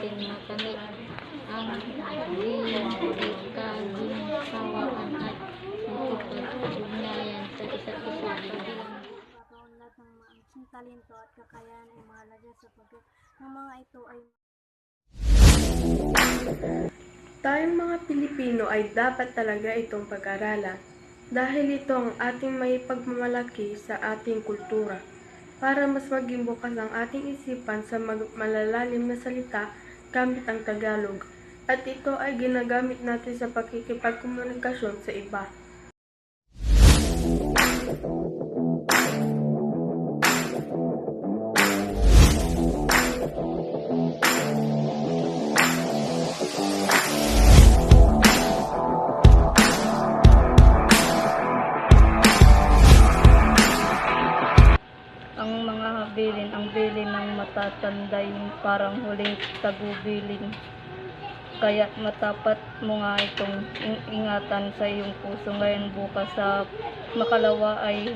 natin makamit ang di kaginhawaan at makipag-ugnayan sa isa't isa bilang Lahat ng mga talento at kakayahan ay mahalaga sapagkat ang mga ito ay Tayong mga Pilipino ay dapat talaga itong pag-aralan dahil ito ang ating may pagmamalaki sa ating kultura para mas maging bukas ang ating isipan sa malalalim na salita gamit ang Tagalog at ito ay ginagamit natin sa pakikipagkomunikasyon sa iba. ang mga habilin, ang bilin ng matatanday parang huling tagubilin. Kaya matapat mo nga itong ingatan sa iyong puso ngayon bukas sa makalawa ay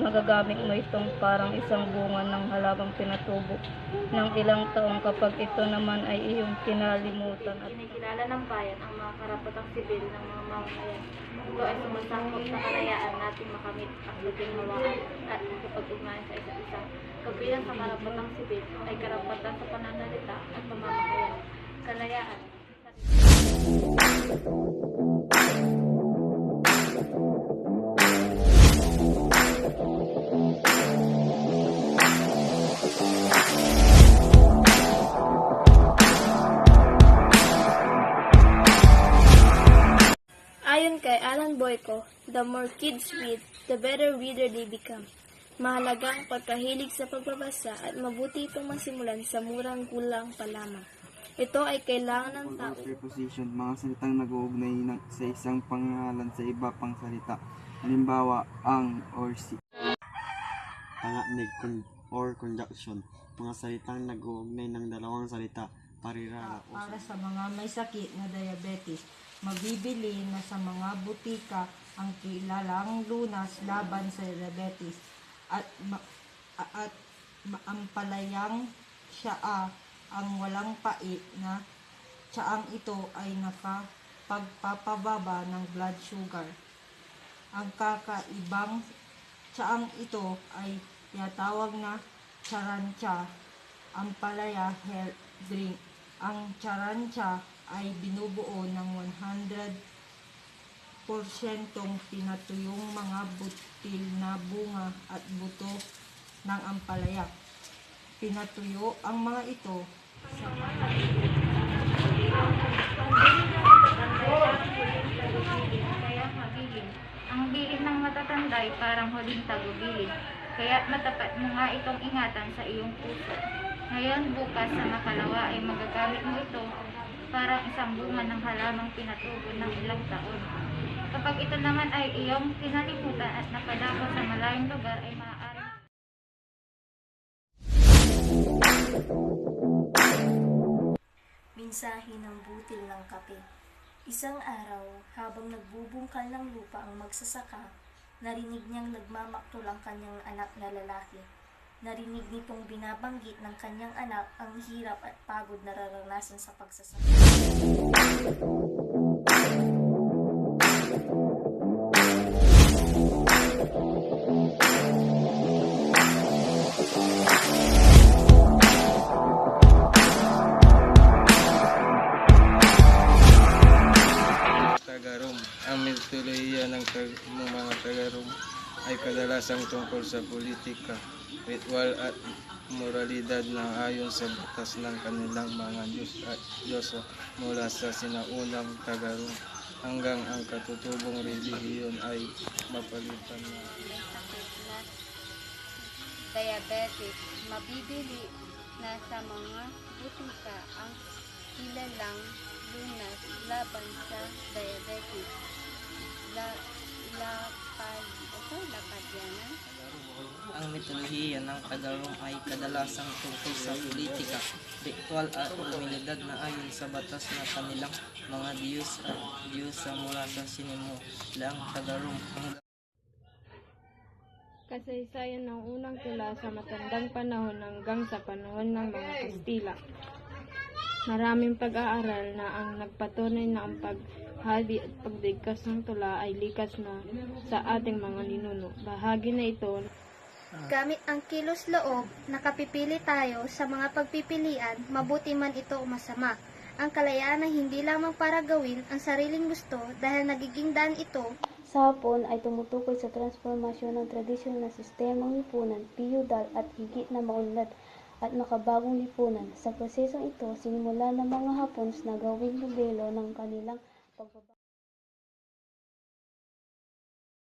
magagamit mo itong parang isang bunga ng halamang pinatubo ng ilang taong kapag ito naman ay iyong kinalimutan at kinikilala ng bayan ang mga karapatang sibil ng mga mamamayan. Ito ay sumasangkot sa kalayaan natin makamit ang kaginhawaan at makipag-ugnayan sa isa't isa. Kabilang sa karapatang sibil ay karapatan sa pananalita at pamamahayag, kalayaan. Ayon kay Alan Boyko, the more kids read, the better reader they become. Mahalaga ang pagkahilig sa pagbabasa at mabuti itong masimulan sa murang gulang pa lamang. Ito ay kailangan ng tao. Preposition, mga salitang nag-uugnay sa isang pangalan sa iba pang salita. Halimbawa, ang or si. Pangatnig or conjunction, mga salitang nag-uugnay ng dalawang salita. Parirala para sa mga may sakit na diabetes, mabibili na sa mga butika ang kilalang lunas laban sa diabetes at maampalayang tsaa ang walang pait na tsaang ito ay nakapagpapababa ng blood sugar. Ang kakaibang tsaang ito ay tinatawag na Charancha Ampalaya Health Drink. Ang Charancha ay binubuo ng 100% pinatuyong mga butil na bunga at buto ng ampalaya. Pinatuyo ang mga ito sa Kaya habilin. Ang bilin ng matatanday parang huling tagubilin. Kaya matapat mo nga itong ingatan sa iyong puso. Ngayon bukas sa makalawa ay magagamit mo ito parang isang bunga ng halamang pinatubo ng ilang taon. Kapag ito naman ay iyong kinalimutan at napadako sa malayong lugar ay maaaring Mensahe ng butil ng kape. Isang araw, habang nagbubungkal ng lupa ang magsasaka, narinig niyang nagmamaktol ang kanyang anak na lalaki. Narinig nitong binabanggit ng kanyang anak ang hirap at pagod na nararanasan sa pagsasaka. Tagarum. Ang mitolohiya ng mga Tagarum ay kadalasang tungkol sa politika, ritual at moralidad na ayon sa batas ng kanilang mga Diyos at Diyosa mula sa sinaunang Tagarum hanggang ang katutubong relihiyon ay mapalitan na. Diabetes, mabibili na sa mga butika ang kilalang lunas laban sa diabetes. Lapad yan. Ang mitolohiya ng Tagarum ay kadalasang tungkol sa politika, ritual at komunidad na ayon sa batas na kanilang mga Diyos at Diyosa mula sa sinimulang Tagarum hanggang kasaysayan ng unang tula sa matandang panahon hanggang sa panahon ng mga Kastila. Maraming pag-aaral na ang nagpatunay na ang paghali at pagdigkas ng tula ay likas na sa ating mga ninuno. Bahagi na ito. Gamit ang kilos loob, nakapipili tayo sa mga pagpipilian, mabuti man ito o masama. Ang kalayaan ay hindi lamang para gawin ang sariling gusto dahil nagiging daan ito. Sa hapon ay tumutukoy sa transformasyon ng tradisyonal na sistemang lipunan, piyudal at higit na maunlad at makabagong lipunan. Sa prosesong ito, sinimula ng mga Hapons na gawing modelo ng kanilang pagbaba.